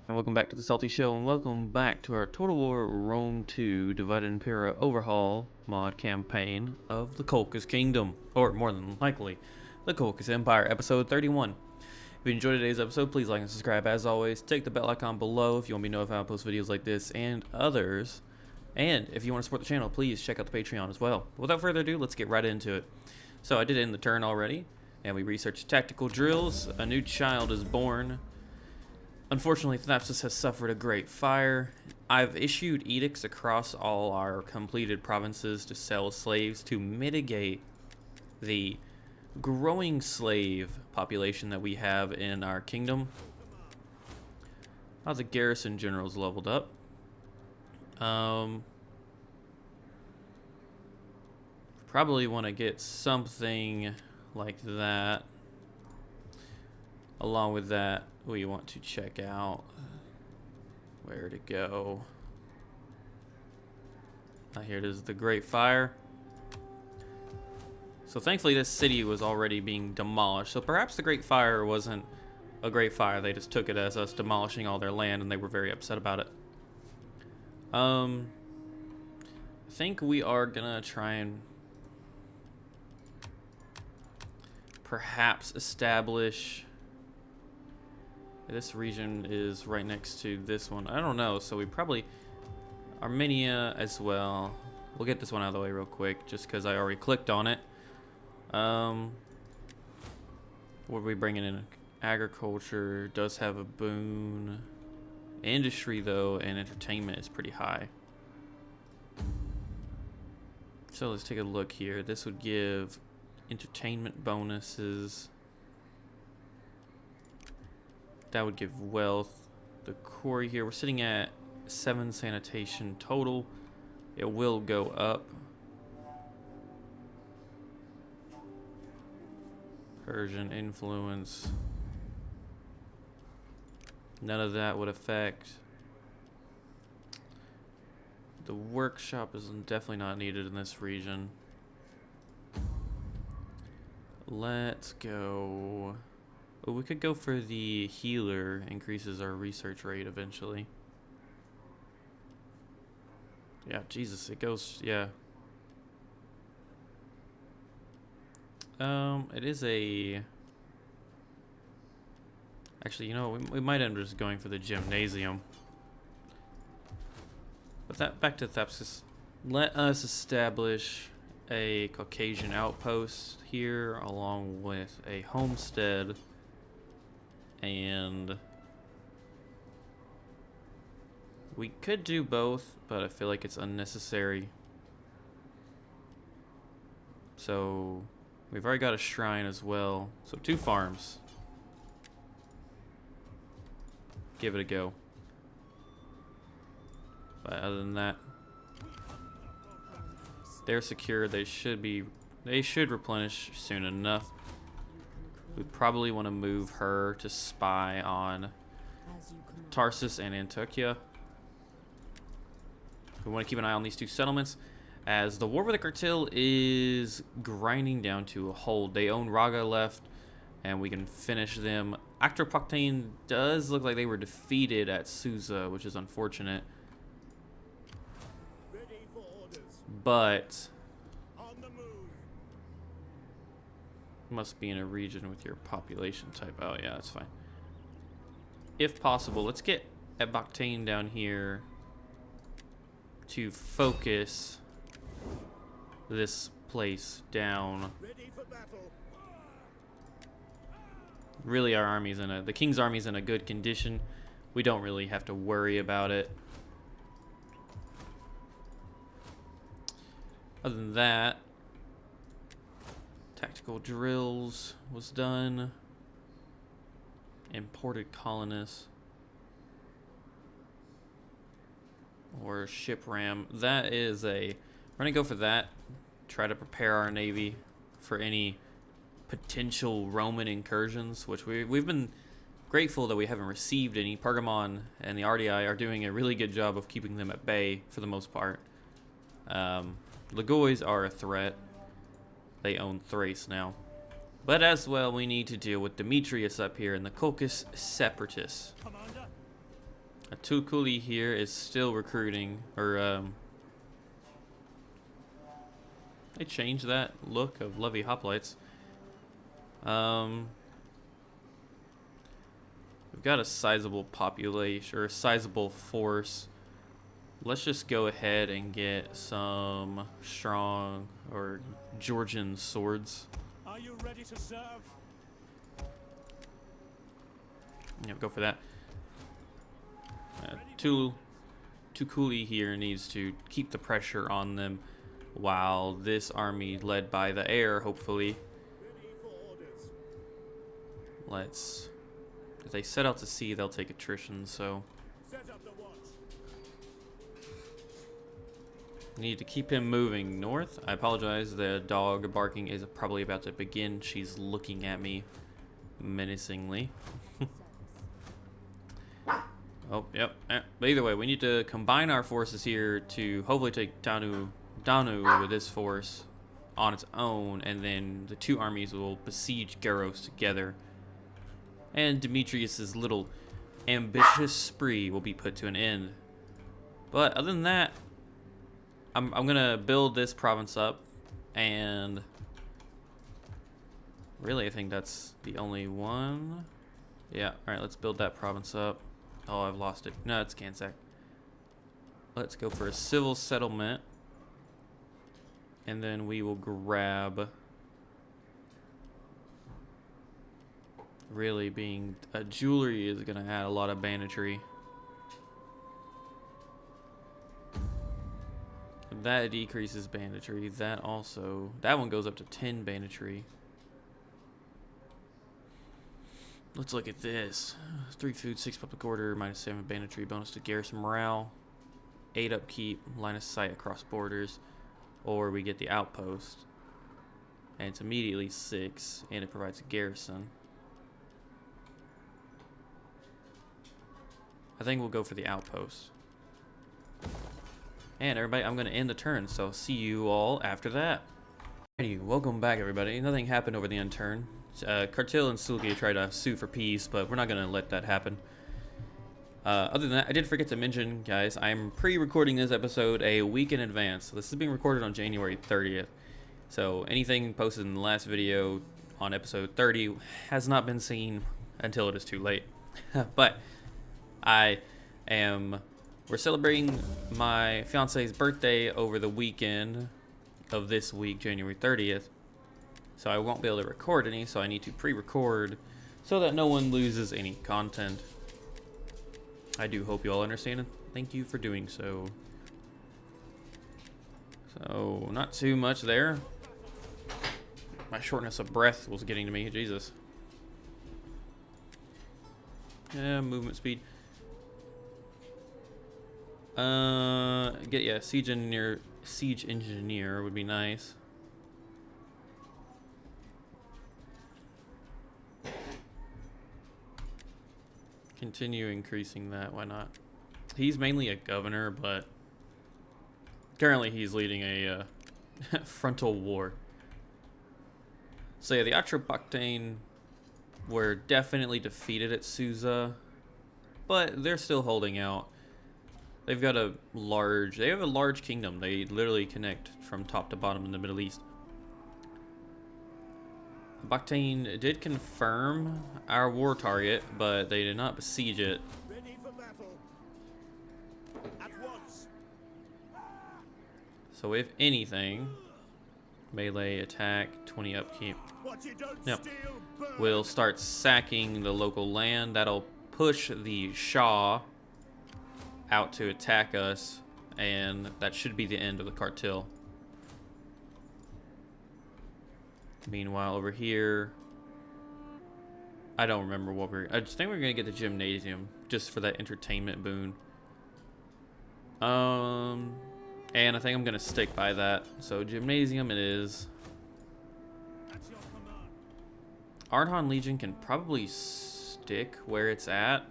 And welcome back to the SaltyyShow, and welcome back to our Total War Rome 2 Divided Impera Overhaul mod campaign of the Kolkhis Kingdom, or more than likely, the Kolkhis Empire, episode 31. If you enjoyed today's episode, please like and subscribe. As always, take the bell icon below if you want to be notified when I post videos like this and others. And if you want to support the channel, please check out the Patreon as well. Without further ado, let's get right into it. So I did end the turn already, and we researched tactical drills. A new child is born. Unfortunately, Thapsus has suffered a great fire. I've issued edicts across all our completed provinces to sell slaves to mitigate the growing slave population that we have in our kingdom. The garrison general's leveled up. Probably want to get something like that. Along with that, we want to check out where to go. Here it is, the Great Fire. So thankfully this city was already being demolished. So perhaps the Great Fire wasn't a great fire. They just took it as us demolishing all their land and they were very upset about it. I think we are gonna try and perhaps establish. This region is right next to this one. I don't know, so we probably Armenia as well. We'll get this one out of the way real quick, just because I already clicked on it. What are we bringing in? Agriculture does have a boon. Industry, though, and entertainment is pretty high. So let's take a look here. This would give entertainment bonuses. That would give wealth. The quarry here, we're sitting at 7 sanitation total. It will go up. Persian influence. None of that would affect. The workshop is definitely not needed in this region. Let's go. Oh, we could go for the healer. Increases our research rate eventually. Yeah, Jesus, it goes, yeah. It is a... Actually, you know, we might end up just going for the gymnasium. But that, back to Thapsus. Let us establish a Caucasian outpost here, along with a homestead. And we could do both, but I feel like it's unnecessary. So we've already got a shrine as well. So 2 farms. Give it a go. But other than that, they're secure. They should replenish soon enough. We probably want to move her to spy on Tarsus and Antiochia. We want to keep an eye on these 2 settlements, as the war with the Kartl is grinding down to a hold. They own Raga left, and we can finish them. Actropoctane does look like they were defeated at Susa, which is unfortunate. But must be in a region with your population type. Oh yeah, that's fine. If possible, let's get Eboctane down here to focus this place down. Really, our army's the King's army's in a good condition. We don't really have to worry about it. Other than that, tactical drills was done. Imported colonists. Or ship ram. That is a... We're going to go for that. Try to prepare our navy for any potential Roman incursions, which we've been grateful that we haven't received any. Pergamon and the RDI are doing a really good job of keeping them at bay for the most part. Lagoys are a threat. They own Thrace now. But as well, we need to deal with Demetrius up here and the Kolkhis Separatists. A Tukuli here is still recruiting, or they changed that look of Levy hoplites. We've got a sizable population, or a sizable force. Let's just go ahead and get some strong or Georgian swords. Are you ready to serve? Yeah, go for that. Tukuli here needs to keep the pressure on them, while this army, led by the air, hopefully. If they set out to sea, they'll take attrition, so. Set up the watch. Need to keep him moving north. I apologize, the dog barking is probably about to begin. She's looking at me menacingly. Oh, yep. But either way, we need to combine our forces here to hopefully take Danu with this force on its own, and then the two armies will besiege Garos together. And Demetrius's little ambitious spree will be put to an end. But other than that, I'm gonna build this province up, and really I think that's the only one. Yeah, alright, let's build that province up. Oh, I've lost it. No, it's Kansak. Let's go for a civil settlement, and then we will grab, really being jewelry is gonna add a lot of banditry. That decreases banditry. That one goes up to 10 banditry. Let's look at this. 3 food, 6 public order, -7 banditry, bonus to garrison morale, 8 upkeep, line of sight across borders, or we get the outpost, and it's immediately 6, and it provides a garrison. I think we'll go for the outpost. And everybody, I'm going to end the turn, so see you all after that. Alrighty, welcome back everybody. Nothing happened over the end turn. Kartl and Sulky tried to sue for peace, but we're not going to let that happen. Other than that, I did forget to mention, guys, I'm pre-recording this episode a week in advance. So this is being recorded on January 30th. So anything posted in the last video on episode 30 has not been seen until it is too late. But we're celebrating my fiance's birthday over the weekend of this week, January 30th. So I won't be able to record any, so I need to pre-record so that no one loses any content. I do hope you all understand, and thank you for doing so. So, not too much there. My shortness of breath was getting to me, Jesus. Yeah, movement speed. Siege engineer would be nice. Continue increasing that, why not? He's mainly a governor, but currently he's leading a frontal war. So yeah, the Atropatane were definitely defeated at Susa, but they're still holding out. They have a large kingdom. They literally connect from top to bottom in the Middle East. Bakhtain did confirm our war target, but they did not besiege it. Ready for battle. At once. So if anything, melee attack, 20 upkeep. What you don't Yep. steal, burn. We'll start sacking the local land. That'll push the Shah out to attack us, and that should be the end of the Kartl. Meanwhile, over here, I don't remember what I just think we're gonna get the gymnasium just for that entertainment boon. And I think I'm gonna stick by that. So gymnasium it is. At your command. Ardhan Legion can probably stick where it's at.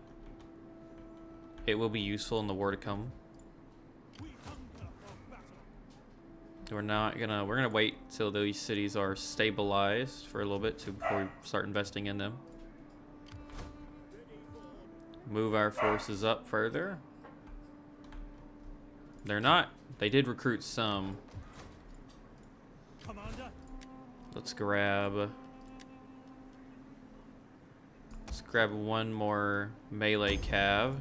It will be useful in the war to come. We hunger for battle. We're gonna wait till these cities are stabilized for a little bit before we start investing in them. move our forces up further. They're not. They did recruit some. Commander, Let's grab one more melee cav.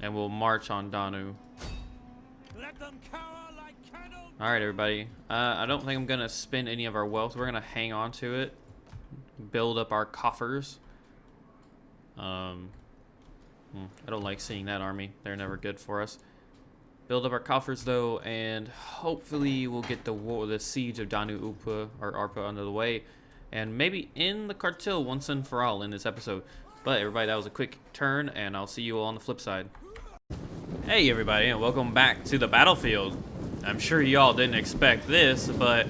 And we'll march on Danu. let them cower like cattle. Alright, everybody. I don't think I'm going to spend any of our wealth. We're going to hang on to it. Build up our coffers. I don't like seeing that army. They're never good for us. Build up our coffers, though, and hopefully we'll get the siege of Danu Upa, or Arpa, under the way. And maybe end the Kartl once and for all in this episode. But, everybody, that was a quick turn, and I'll see you all on the flip side. Hey everybody, and welcome back to the battlefield. I'm sure y'all didn't expect this, but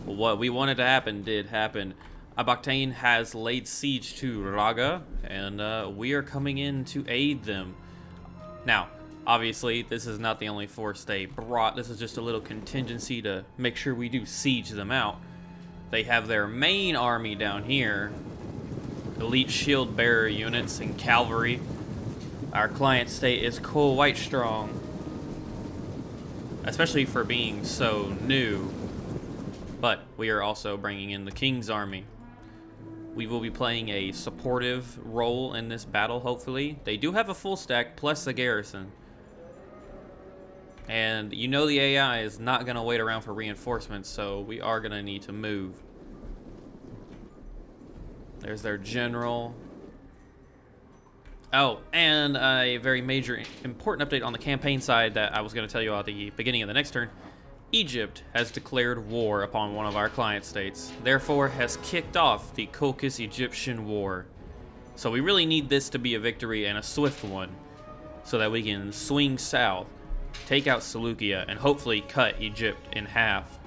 what we wanted to happen did happen. Abaktain has laid siege to Raga, and we are coming in to aid them. Now, obviously, this is not the only force they brought. This is just a little contingency to make sure we do siege them out. They have their main army down here, elite shield bearer units and cavalry. Our client state is quite strong, especially for being so new. But we are also bringing in the King's army. We will be playing a supportive role in this battle, hopefully. They do have a full stack plus a garrison. And you know the AI is not going to wait around for reinforcements, so we are going to need to move. There's their general. Oh, and a very major, important update on the campaign side that I was going to tell you at the beginning of the next turn. Egypt has declared war upon one of our client states, therefore has kicked off the Kolkhis Egyptian War. So we really need this to be a victory, and a swift one, so that we can swing south, take out Seleucia, and hopefully cut Egypt in half,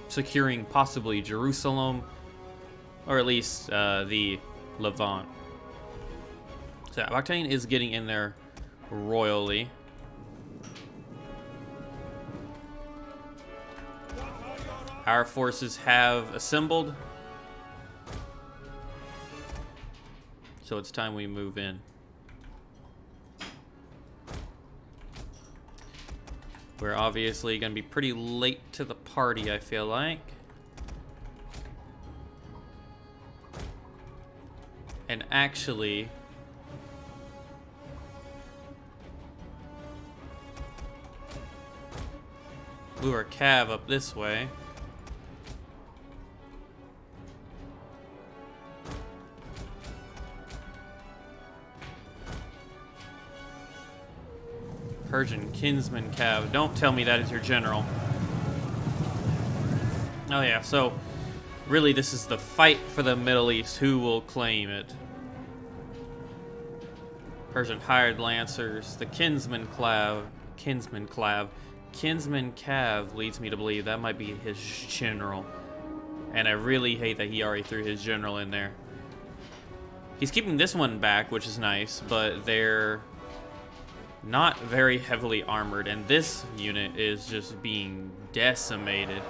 securing possibly Jerusalem, or at least the Levant. So Abaktain is getting in there royally. Our forces have assembled, so it's time we move in. We're obviously going to be pretty late to the party, I feel like. And actually, move our cav up this way. Persian kinsman cav. Don't tell me that is your general. Oh yeah, so really this is the fight for the Middle East. Who will claim it? Persian hired lancers. The kinsman cav leads me to believe that might be his general. And I really hate that he already threw his general in there. He's keeping this one back, which is nice, but they're not very heavily armored, and this unit is just being decimated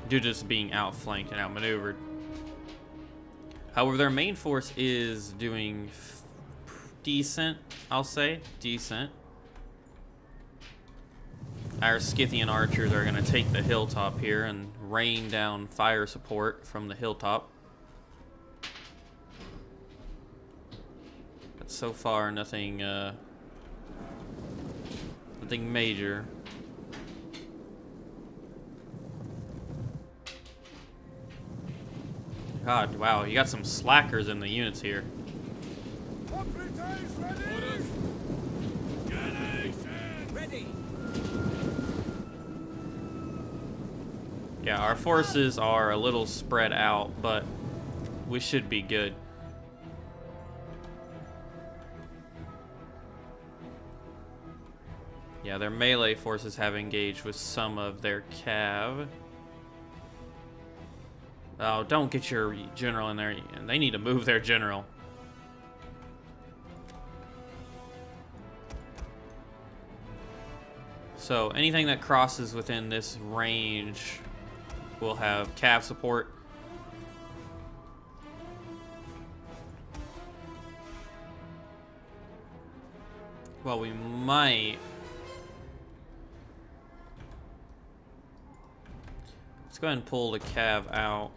due to just being outflanked and outmaneuvered. However, their main force is doing decent, I'll say. Decent. Our Scythian archers are going to take the hilltop here and rain down fire support from the hilltop. But so far, nothing major. God, wow, you got some slackers in the units here. Yeah, our forces are a little spread out, but we should be good. Yeah, their melee forces have engaged with some of their cav. Oh, don't get your general in there. They need to move their general. So anything that crosses within this range will have cav support. Well, we might. Let's go ahead and pull the cav out.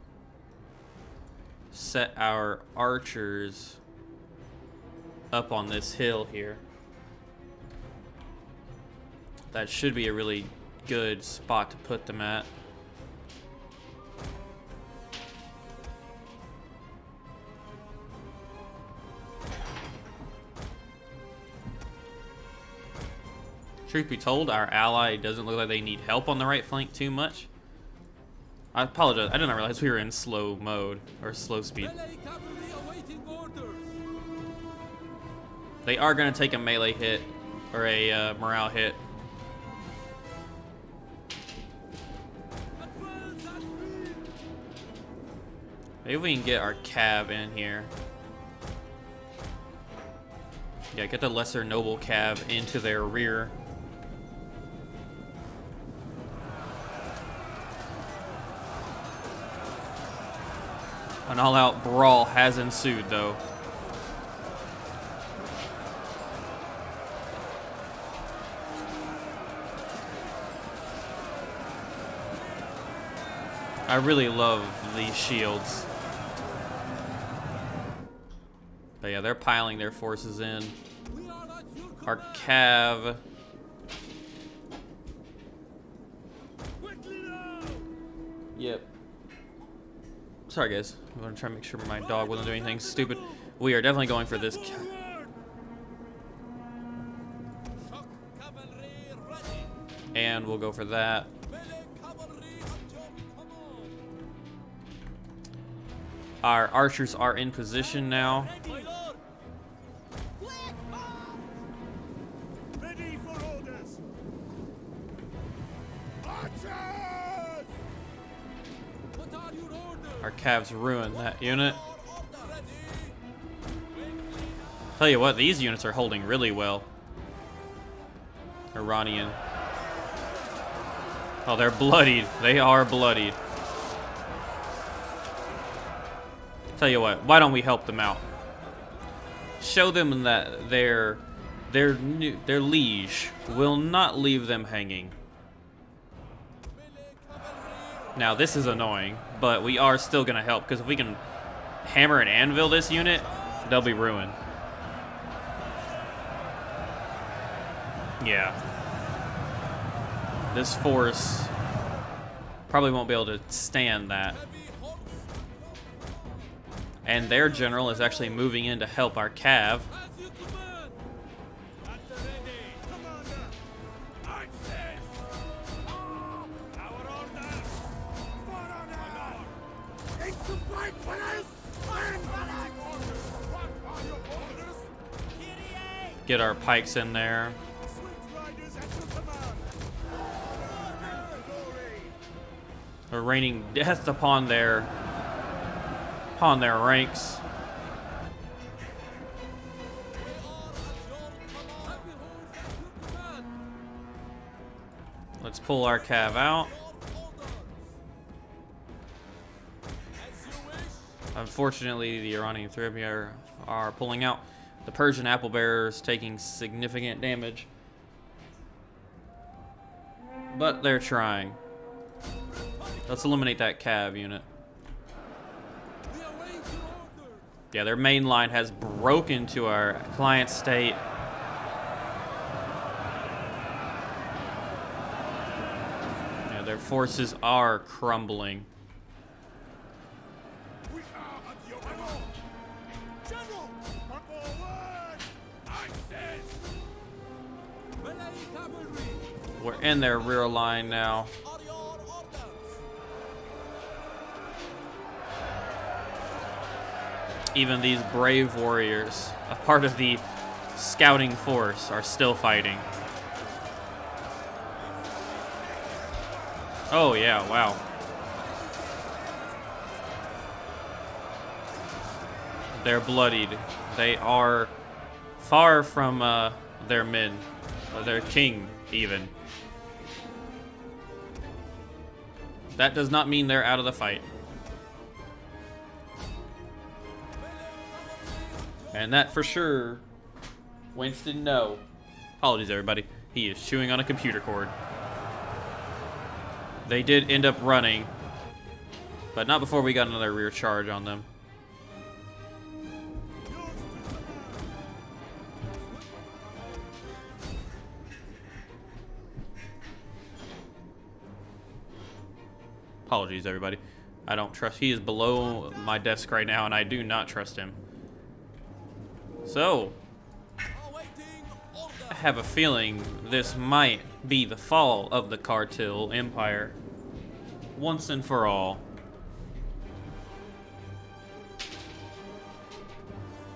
Set our archers up on this hill here. That should be a really good spot to put them at. Truth be told, our ally doesn't look like they need help on the right flank too much. I apologize. I didn't realize we were in slow mode, or slow speed. Melee cavalry awaiting orders. They are going to take a melee hit, or a morale hit. Advance at speed. Maybe we can get our cav in here. Yeah, get the lesser noble cav into their rear. An all-out brawl has ensued, though. I really love these shields. But yeah, they're piling their forces in. We are at your Our command. cav. Quickly now. Yep. Sorry, guys. I'm gonna try to make sure my dog wasn't doing anything stupid. We are definitely going for this. Forward. Shock cavalry ready. And we'll go for that. Melee cavalry at your command. Our archers are in position now. My lord. Ready for orders. Archers. What are your orders? Our cavs ruined that unit. Order ready. Tell you what, these units are holding really well. Iranian. Oh, they're bloodied. They are bloodied. Tell you what, why don't we help them out? Show them that their liege will not leave them hanging. Now this is annoying, but we are still gonna help because if we can hammer and anvil this unit, they'll be ruined. Yeah. This force probably won't be able to stand that. And their general is actually moving in to help our cav. As you command. At the ready. Commander. Access. Our orders. For honor. Into fight, fellas. Iron balance. What are your orders? Kyrie. Get our pikes in there. Swift riders at your command. Glory. We're raining death upon their ranks. Let's pull our cav out. Unfortunately, the Iranian Thribia are pulling out. The Persian apple bearers taking significant damage. But they're trying. Let's eliminate that cav unit. Yeah, their main line has broken to our client state. Yeah, their forces are crumbling. We are at your command. General, come forward. Access. Melee cavalry. We're in their rear line now. Are your orders? Even these brave warriors, a part of the scouting force, are still fighting. Oh yeah, wow. They're bloodied. They are far from their men, their king even. That does not mean they're out of the fight. And that for sure, Winston, no. Apologies, everybody. He is chewing on a computer cord. They did end up running, but not before we got another rear charge on them. Apologies, everybody. I don't trust. He is below my desk right now, and I do not trust him. So, I have a feeling this might be the fall of the Kartl Empire once and for all.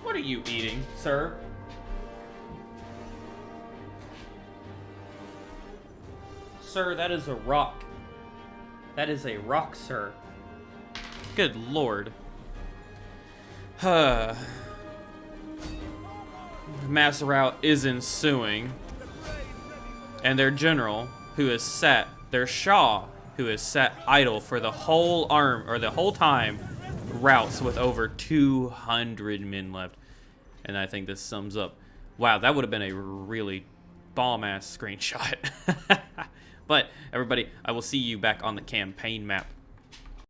What are you eating, sir? Sir, that is a rock. That is a rock, sir. Good lord. Mass rout is ensuing. And their general, who has sat, their Shah, who has sat idle for the whole the whole time, routs with over 200 men left. And I think this sums up. Wow, that would have been a really bomb-ass screenshot. But, everybody, I will see you back on the campaign map.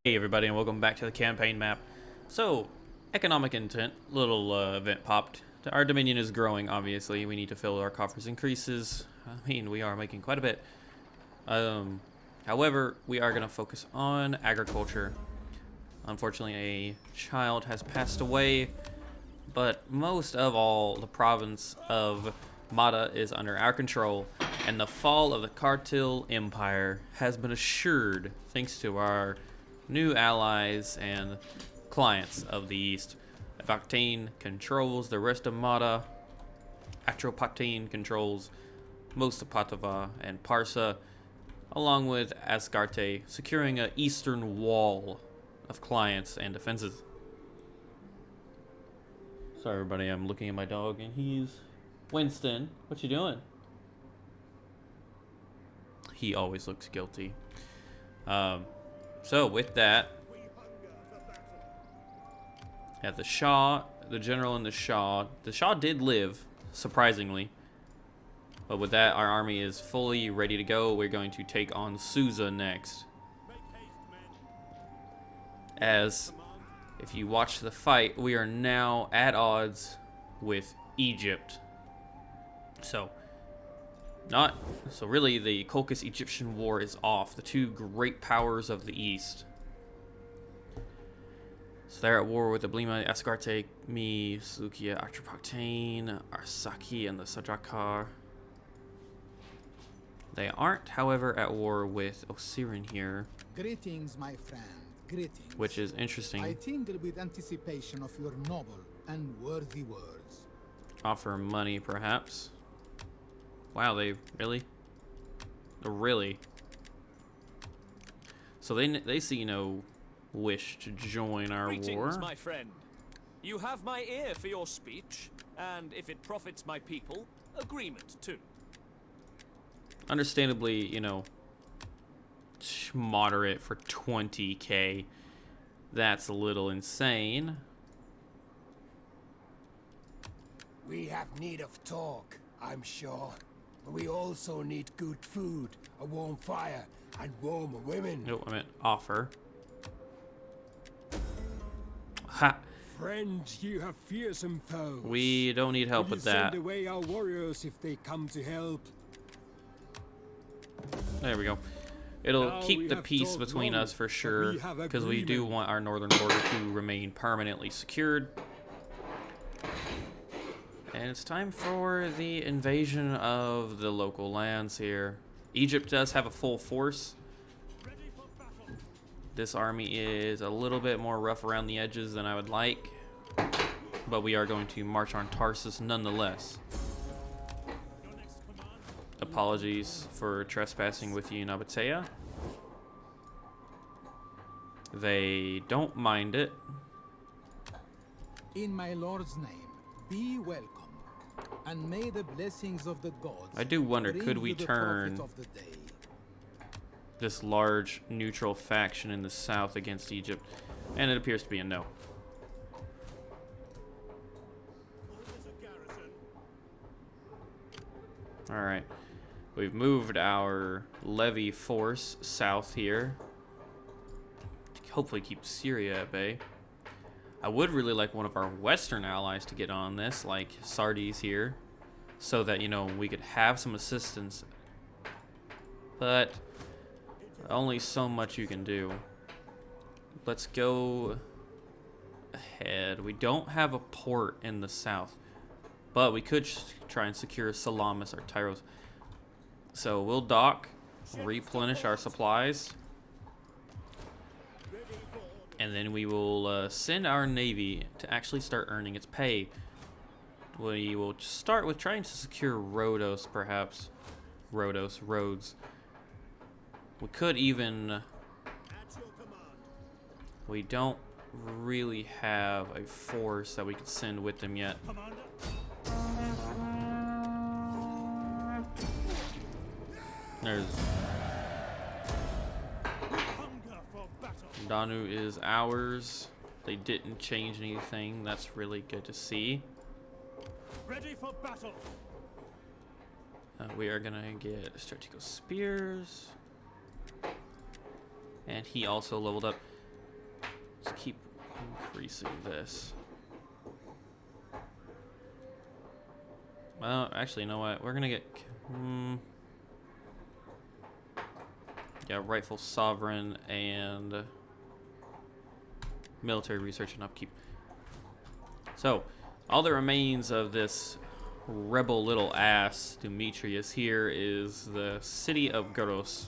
Hey, everybody, and welcome back to the campaign map. So, economic intent, little event popped. Our dominion is growing, obviously. We need to fill our coffers increases. I mean, we are making quite a bit. However, we are going to focus on agriculture. Unfortunately, a child has passed away, but most of all, the province of Mada is under our control, and the fall of the Kartl Empire has been assured thanks to our new allies and clients of the East. Vakhtane controls the rest of Mada. Atropatene controls most of Patava and Parsa, along with Asgarte, securing an eastern wall of clients and defenses. Sorry, everybody, I'm looking at my dog, and he's... Winston, what you doing? He always looks guilty. So, with that, at the Shah, the general and the Shah did live, surprisingly. But with that, our army is fully ready to go. We're going to take on Susa next. As, if you watch the fight, we are now at odds with Egypt. So really the Kolkhis Egyptian war is off. The two great powers of the East. So they're at war with the Blima, Asgarte, Mi, Sukia, Atropatene, Arsaki, and the Sajakar. They aren't, however, at war with Osirin here. Greetings, my friend. Greetings. Which is interesting. I tingle with anticipation of your noble and worthy words. Offer money, perhaps. Wow, they really? Really? So they see no wish to join our Greetings, war. my friend. You have my ear for your speech, and if it profits my people, agreement too. Understandably, you know, moderate for 20k. That's a little insane. We have need of talk, I'm sure. But we also need good food, a warm fire, and warm women. No, I meant offer. Ha! Friends, you have fearsome foes. We don't need help Will with you that. send away our warriors if they come to help? There we go. It'll Now keep we the have peace talked between long, us for but sure, we have because we do agreement. want our northern border to remain permanently secured. And it's time for the invasion of the local lands here. Egypt does have a full force. This army is a little bit more rough around the edges than I would like, but we are going to march on Tarsus nonetheless. Apologies for trespassing with you, Nabatea. They don't mind it. In my lord's name, be welcome, and may the blessings of the gods. I do wonder, bring could we you the turn profit of the day. this large neutral faction in the south against Egypt? And it appears to be a no. Alright. We've moved our levy force south here. To hopefully keep Syria at bay. I would really like one of our western allies to get on this, like Sardis here. So that, you know, we could have some assistance. But only so much you can do. Let's go ahead. We don't have a port in the south. But we could try and secure Salamis or Tyros. So we'll dock, replenish our supplies. And then we will send our navy to actually start earning its pay. We will start with trying to secure Rhodos, perhaps. Roads. We could even... We don't really have a force that we could send with them yet. There's... Danu is ours. They didn't change anything. That's really good to see. Ready for battle. We are gonna get strategical spears, and he also leveled up. Let's keep increasing this. Well, actually, you know what? We're gonna get yeah, rightful sovereign and military research and upkeep. So, all that remains of this rebel little ass Demetrius here is the city of Goros.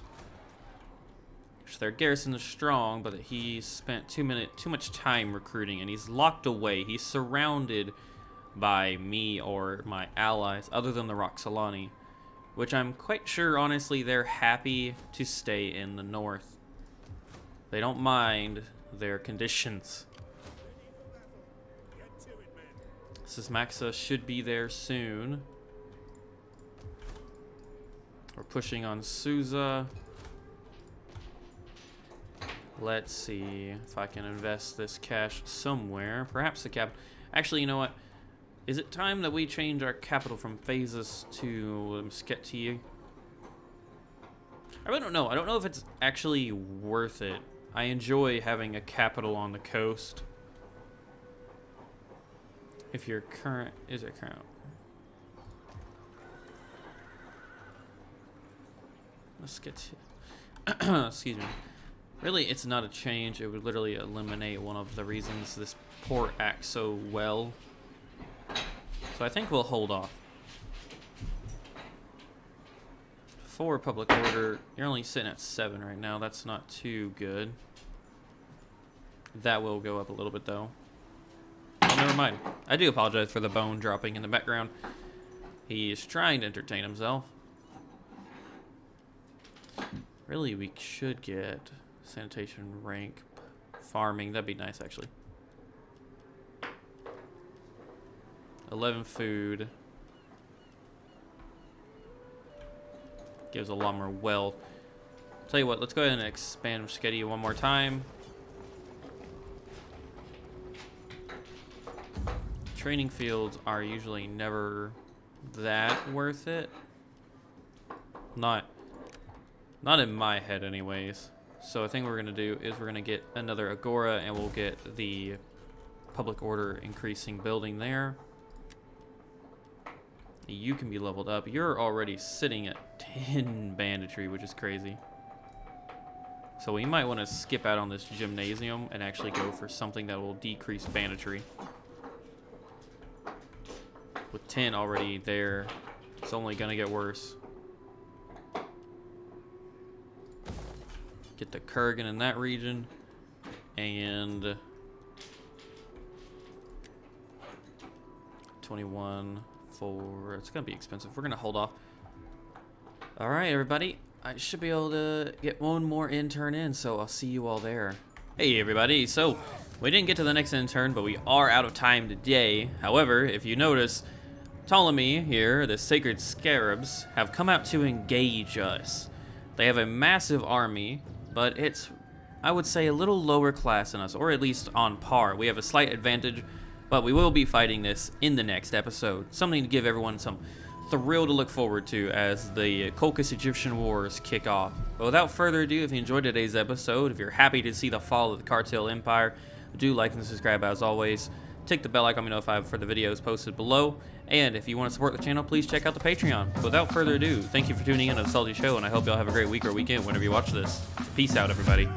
Their garrison is strong, but he spent too much time recruiting, and he's locked away. He's surrounded by me or my allies, other than the Roxolani, which I'm quite sure, honestly, they're happy to stay in the north. They don't mind their conditions. Sysmaxa should be there soon. We're pushing on Susa. Let's see if I can invest this cash somewhere. Perhaps the capital. Actually, you know what? Is it time that we change our capital from Phasis to Meskhetiye? I really don't know. I don't know if it's actually worth it. I enjoy having a capital on the coast. If your current is your current. Meskhetiye. Excuse me. Really, it's not a change. It would literally eliminate one of the reasons this port acts so well. So I think we'll hold off. For public order, you're only sitting at 7 right now. That's not too good. That will go up a little bit, though. Oh, never mind. I do apologize for the bone dropping in the background. He is trying to entertain himself. Really, we should get sanitation rank farming. That'd be nice, actually. 11 food. Gives a lot more wealth. Tell you what, let's go ahead and expand Meskhetiye one more time. Training fields are usually never that worth it. Not in my head anyways. So I think what we're gonna do is we're gonna get another Agora, and we'll get the public order increasing building there. You can be leveled up. You're already sitting at 10 banditry, which is crazy. So we might want to skip out on this gymnasium and actually go for something that will decrease banditry. With 10 already there, it's only gonna get worse. Get the Kurgan in that region, and 21 for, it's gonna be expensive. We're gonna hold off. All right, everybody, I should be able to get one more intern in, so I'll see you all there. Hey everybody, so we didn't get to the next intern, but we are out of time today. However, if you notice, Ptolemy here, the Sacred Scarabs, have come out to engage us. They have a massive army, but it's, I would say, a little lower class than us, or at least on par. We have a slight advantage, but we will be fighting this in the next episode. Something to give everyone some thrill to look forward to as the Kolkhis Egyptian Wars kick off. But without further ado, if you enjoyed today's episode, if you're happy to see the fall of the Kartl Empire, do like and subscribe as always. Tick the bell icon to be notified for the videos posted below. And if you want to support the channel, please check out the Patreon. But without further ado, thank you for tuning in to the Salty Show, and I hope y'all have a great week or weekend whenever you watch this. Peace out, everybody.